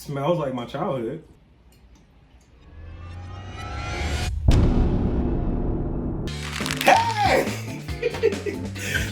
Smells like my childhood. Hey!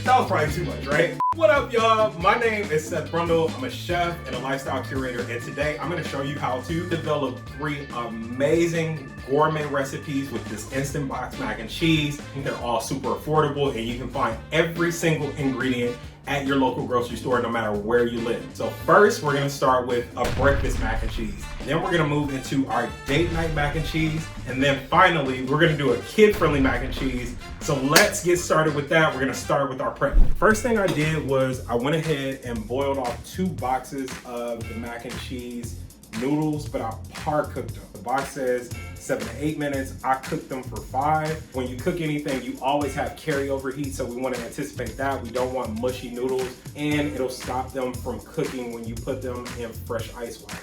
That was probably too much, right? What up, y'all? My name is Seth Brundle. I'm a chef and a lifestyle curator, and today I'm going to show you how to develop 3 amazing gourmet recipes with this instant box mac and cheese. They're all super affordable, and you can find every single ingredient at your local grocery store, no matter where you live. So first, we're gonna start with a breakfast mac and cheese. Then we're gonna move into our date night mac and cheese. And then finally, we're gonna do a kid-friendly mac and cheese. So let's get started with that. We're gonna start with our prep. First thing I did was I went ahead and boiled off 2 boxes of the mac and cheese noodles, but I par cooked them. The box says 7 to 8 minutes. I cooked them for 5. When you cook anything, you always have carryover heat, so we want to anticipate that. We don't want mushy noodles, and it'll stop them from cooking when you put them in fresh ice water.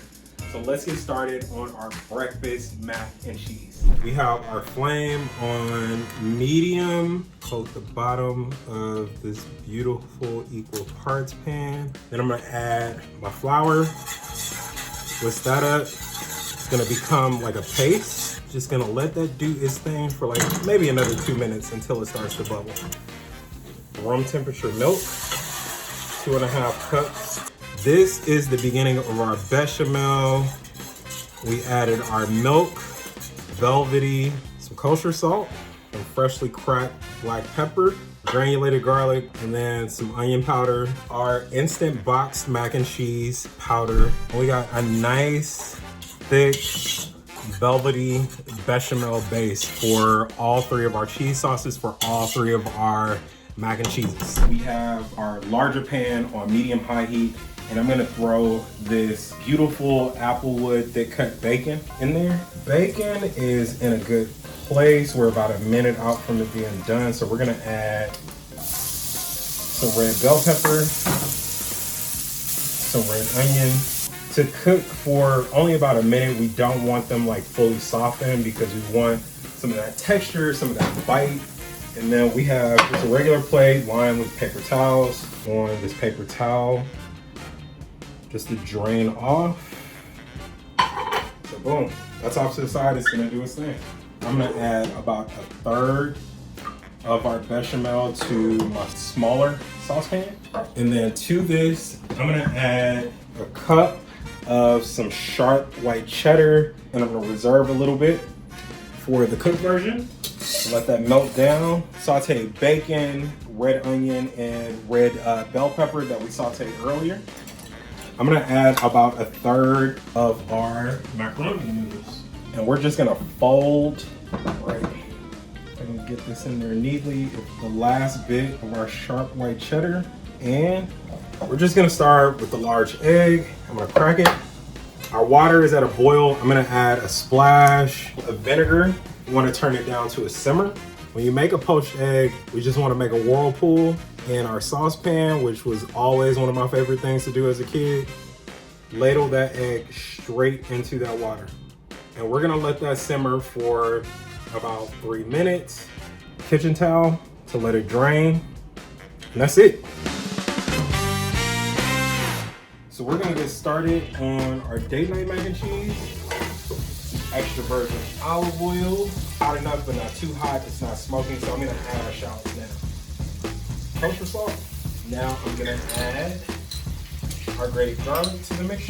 So let's get started on our breakfast mac and cheese. We have our flame on medium. Coat the bottom of this beautiful equal parts pan. Then I'm gonna add my flour. Whisk that up. It's gonna become like a paste. Just gonna let that do its thing for like maybe another 2 minutes until it starts to bubble. Room temperature milk, 2.5 cups. This is the beginning of our bechamel. We added our milk, velvety, some kosher salt, some freshly cracked black pepper, granulated garlic, and then some onion powder, our instant boxed mac and cheese powder. We got a nice, thick, velvety bechamel base for all 3 of our cheese sauces, for all 3 of our mac and cheeses. We have our larger pan on medium-high heat, and I'm gonna throw this beautiful applewood thick cut bacon in there. Bacon is in a good place. We're about a minute out from it being done, so we're gonna add some red bell pepper, some red onion. To cook for only about a minute, we don't want them like fully softened because we want some of that texture, some of that bite. And then we have just a regular plate lined with paper towels. On this paper towel, just to drain off. So boom, that's off to the side. It's gonna do its thing. I'm gonna add about 1/3 of our bechamel to my smaller saucepan. And then to this, I'm gonna add a cup of some sharp white cheddar, and I'm gonna reserve a little bit for the cooked version. Let that melt down. Saute bacon, red onion, and red bell pepper that we sauteed earlier. I'm gonna add about 1/3 of our macaroni noodles. And we're just gonna fold right. I'm gonna get this in there neatly. It's the last bit of our sharp white cheddar. And we're just gonna start with the large egg. I'm gonna crack it. Our water is at a boil. I'm gonna add a splash of vinegar. You wanna turn it down to a simmer. When you make a poached egg, we just wanna make a whirlpool in our saucepan, which was always one of my favorite things to do as a kid. Ladle that egg straight into that water. And we're gonna let that simmer for about 3 minutes. Kitchen towel to let it drain. And that's it. So we're gonna get started on our date night mac and cheese. Extra virgin olive oil. Hot enough but not too hot, it's not smoking, so I'm gonna add a shallot now. Kosher salt. Now I'm gonna add our grated garlic to the mix.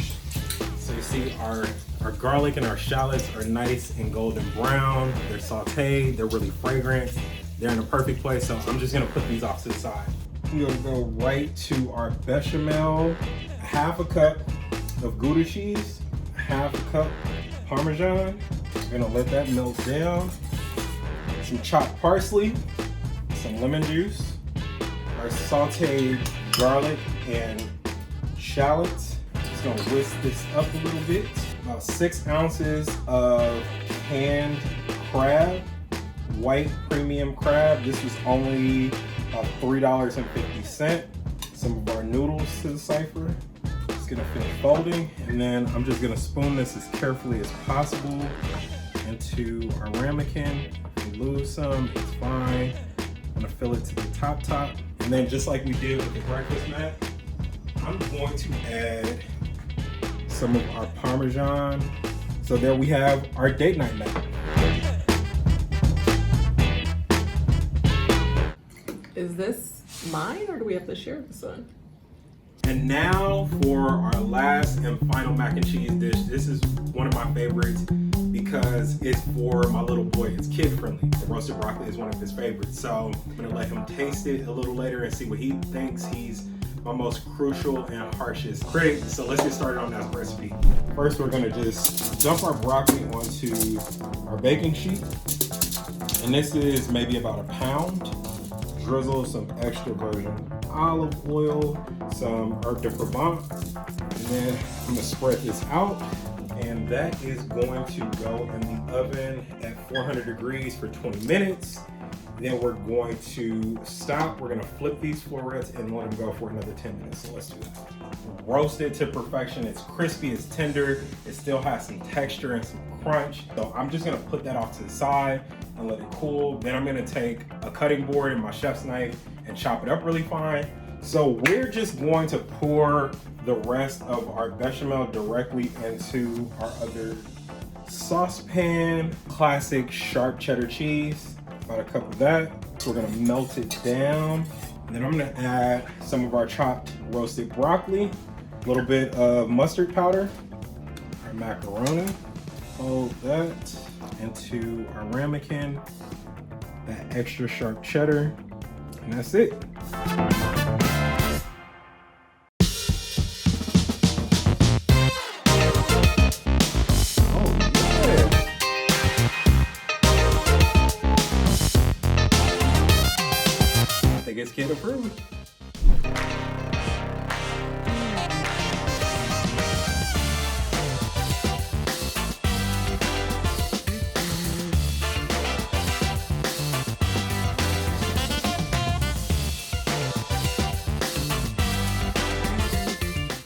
So you see our garlic and our shallots are nice and golden brown. They're sauteed, they're really fragrant. They're in a perfect place, so I'm just gonna put these off to the side. We're gonna go right to our bechamel. 1/2 cup of Gouda cheese, 1/2 cup Parmesan. We're gonna let that melt down. Some chopped parsley, some lemon juice, our sauteed garlic and shallots. Just gonna whisk this up a little bit. About 6 ounces of canned crab, white premium crab. This was only about $3.50. Some of our noodles to the cipher. Just gonna finish folding, and then I'm just gonna spoon this as carefully as possible into our ramekin. If you lose some, it's fine. I'm gonna fill it to the top. And then just like we did with the breakfast mat, I'm going to add some of our Parmesan. So there we have our date night mac. Is this mine or do we have to share this one? And now for our last and final mac and cheese dish. This is one of my favorites because it's for my little boy. It's kid friendly. The roasted broccoli is one of his favorites. So I'm gonna let him taste it a little later and see what he thinks. He's my most crucial and harshest critic. So let's get started on that recipe. First, we're gonna just dump our broccoli onto our baking sheet. And this is maybe about a pound. Drizzle some extra virgin olive oil, some herb de Provence, and then I'm gonna spread this out. And that is going to go in the oven at 400 degrees for 20 minutes. Then we're going to stop. We're gonna flip these florets and let them go for another 10 minutes. So let's do that. Roast it to perfection. It's crispy, it's tender. It still has some texture and some crunch. So I'm just gonna put that off to the side and let it cool. Then I'm gonna take a cutting board and my chef's knife and chop it up really fine. So we're just going to pour the rest of our bechamel directly into our other saucepan. Classic sharp cheddar cheese, about a cup of that. So we're gonna melt it down. And then I'm gonna add some of our chopped roasted broccoli, a little bit of mustard powder, our macaroni, fold that into our ramekin, that extra sharp cheddar, and that's it. It's kid approved.